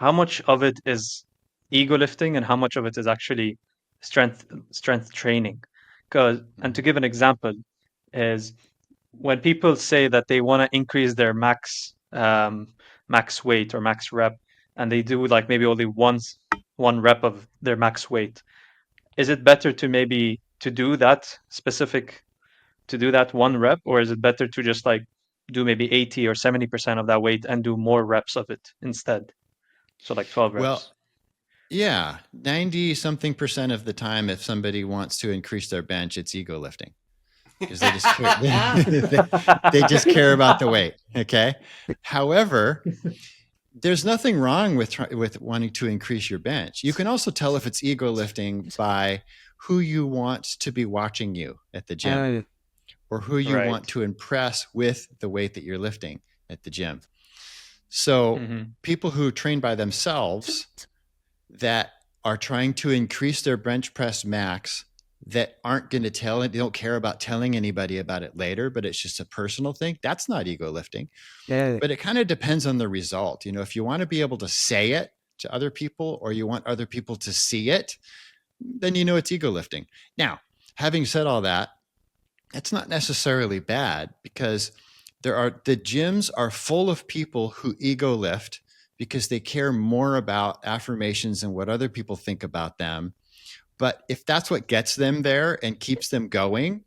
how much of it is ego lifting and how much of it is actually strength training. And to Mhm. give an example, is when people say that they want to increase their max weight or max rep, and they do like maybe only one rep of their max weight, is it better to maybe to do that specific to do that one rep, or is it better to just like do maybe 80 or 70% of that weight and do more reps of it instead? So like 12 Well, reps. yeah, 90 something percent of the time, if somebody wants to increase their bench, it's ego lifting because they just care. They just care about the weight. Okay. However, there's nothing wrong with wanting to increase your bench. You can also tell if it's ego lifting by who you want to be watching you at the gym Uh, or who you want Right. to impress with the weight that you're lifting at the gym. So Hmm. people who train by themselves that are trying to increase their bench press max that aren't going to tell it, they don't care about telling anybody about it later, but it's just a personal thing. That's not ego lifting. yeah, But it kind of depends on the result. You know, if you want to be able to say it to other people or you want other people to see it, then you know it's ego lifting. Now, having said all that, it's not necessarily bad because the gyms are full of people who ego lift because they care more about affirmations and what other people think about them. But if that's what gets them there and keeps them going,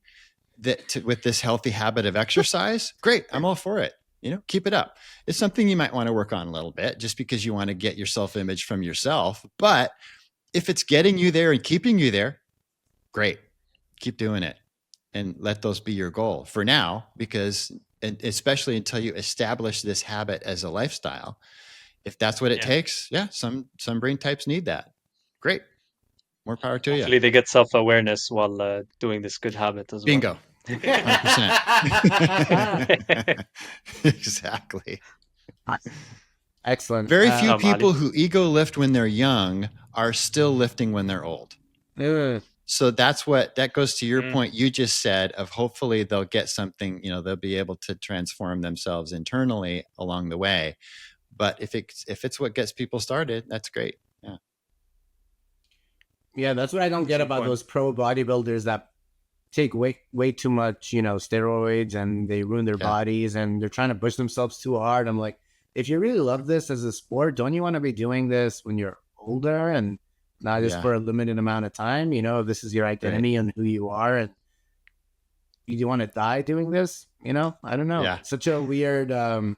with this healthy habit of exercise, great, I'm all for it. You know, keep it up. It's something you might want to work on a little bit just because you want to get your self-image from yourself. But if it's getting you there and keeping you there, great, keep doing it and let those be your goal for now, because and especially until you establish this habit as a lifestyle. If that's what it Yeah. takes, yeah, some brain types need that. Great, more power to you. Hopefully they get self-awareness while doing this good habit as well. Bingo. 100%. Exactly. excellent. Very few Ali. people who ego lift when they're young are still lifting when they're old. Uh, So that goes to your Mm. point you just said of hopefully they'll get something, you know, they'll be able to transform themselves internally along the way. But if it's what gets people started, that's great. Yeah. yeah, that's what I don't That's get a about point. those pro bodybuilders that take way too much, steroids, and they ruin their Yeah. bodies, and they're trying to push themselves too hard. I'm like, if you really love this as a sport, don't you want to be doing this when you're older and not just Yeah. for a limited amount of time? If this is your Right. identity and who you are, and you want to die doing this, I don't know. Yeah. It's such a weird thing.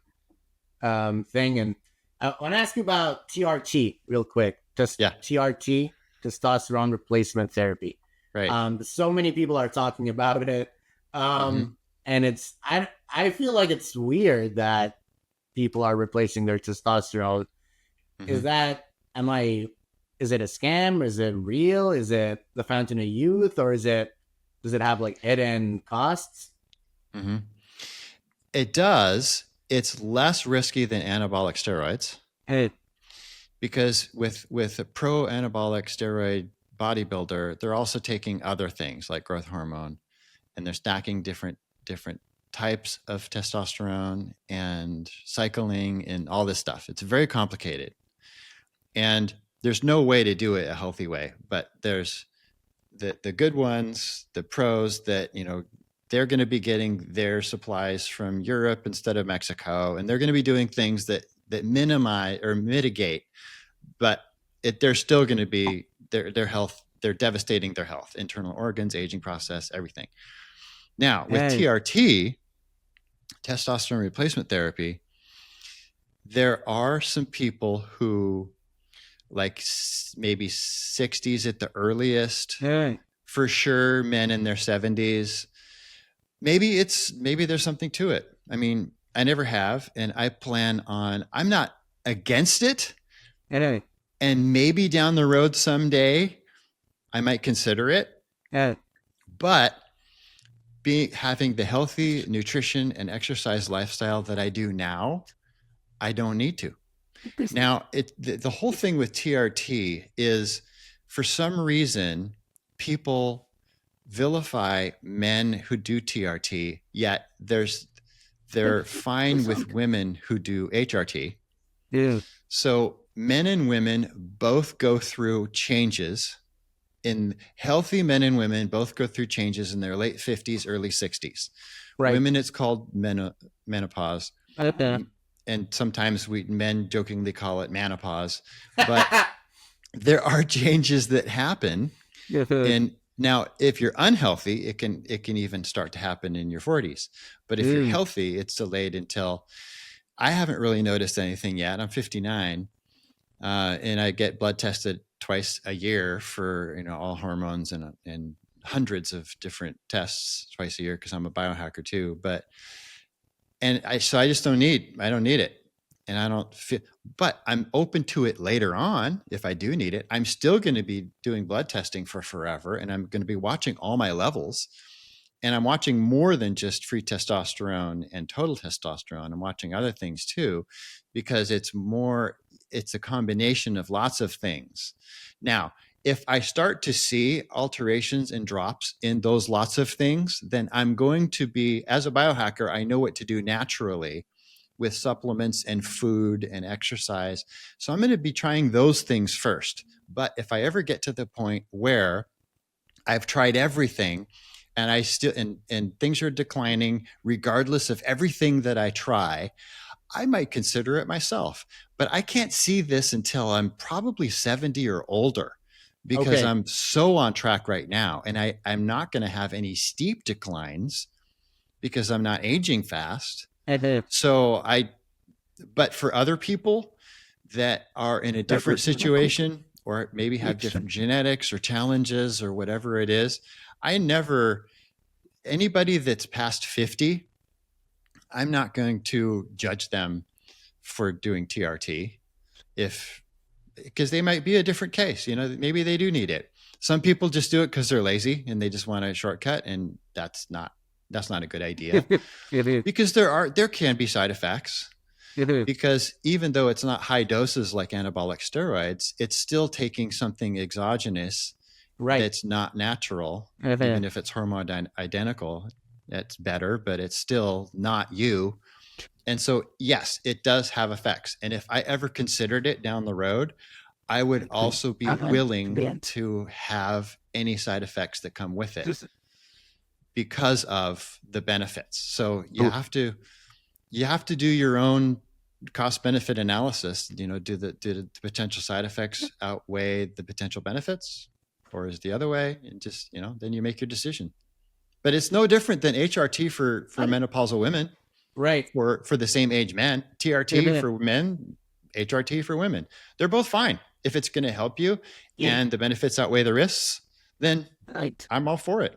And I want to ask you about TRT real quick. Just Yeah. TRT, testosterone replacement therapy. Right. So many people are talking about it. Mm-hmm. And I feel like it's weird that people are replacing their testosterone. Mm-hmm. Is that, is it a scam? Is it real? Is it the fountain of youth? Or does it have like hidden costs? Mm-hmm. It does. It's less risky than anabolic steroids Hey, because with a pro anabolic steroid bodybuilder, they're also taking other things like growth hormone, and they're stacking different types of testosterone and cycling and all this stuff. It's very complicated, and there's no way to do it a healthy way. But there's the good ones, the pros that they're going to be getting their supplies from Europe instead of Mexico, and they're going to be doing things that minimize or mitigate, but they're still going to be their health. They're devastating their health, internal organs, aging process, everything. Now with hey, TRT, testosterone replacement therapy, there are some people who like maybe 60s at the earliest, hey. for sure, men in their 70s. Maybe there's something to it. I mean, I never have, and I'm not against it. Hey, And maybe down the road someday I might consider it. hey. But having the healthy nutrition and exercise lifestyle that I do now, I don't need to. Now, the whole thing with TRT is, for some reason, people vilify men who do TRT, yet they're fine with women who do HRT. Yeah. So men and women both go through changes. In healthy men and women both go through changes in their late 50s, early 60s. Right. Women, it's called menopause. Okay. And sometimes men jokingly call it menopause. But there are changes that happen. And now, if you're unhealthy, it can even start to happen in your 40s. But if you're healthy, it's delayed until, I haven't really noticed anything yet. I'm 59, and I get blood tested twice a year for all hormones and hundreds of different tests twice a year because I'm a biohacker too. But I just don't need it, and I don't feel. But I'm open to it later on if I do need it. I'm still going to be doing blood testing for forever, and I'm going to be watching all my levels. And I'm watching more than just free testosterone and total testosterone. I'm watching other things too, because it's a combination of lots of things. Now, if I start to see alterations and drops in those lots of things, then I'm going to be, as a biohacker, I know what to do naturally with supplements and food and exercise. So I'm going to be trying those things first. But if I ever get to the point where I've tried everything and I still, and things are declining, regardless of everything that I try, I might consider it myself. But I can't see this until I'm probably 70 or older, because I'm so on track right now. And I'm not going to have any steep declines because I'm not aging fast. So but for other people that are in a different situation, or maybe have different genetics or challenges or whatever it is, anybody that's past 50, I'm not going to judge them for doing TRT because they might be a different case. Maybe they do need it. Some people just do it because they're lazy and they just want a shortcut, and that's not a good idea. Because there can be side effects. Because even though it's not high doses like anabolic steroids, it's still taking something exogenous that's not natural. Even if it's hormone identical, it's better, but it's still not you. And so, yes, it does have effects. And if I ever considered it down the road, I would also be willing to have any side effects that come with it because of the benefits. So you have to do your own cost benefit analysis. Do the potential side effects outweigh the potential benefits, or is the other way? And just, then you make your decision. But it's no different than HRT for menopausal women. Right. For the same age men, TRT for men, HRT for women. They're both fine. If it's going to help you and the benefits outweigh the risks, then I'm all for it.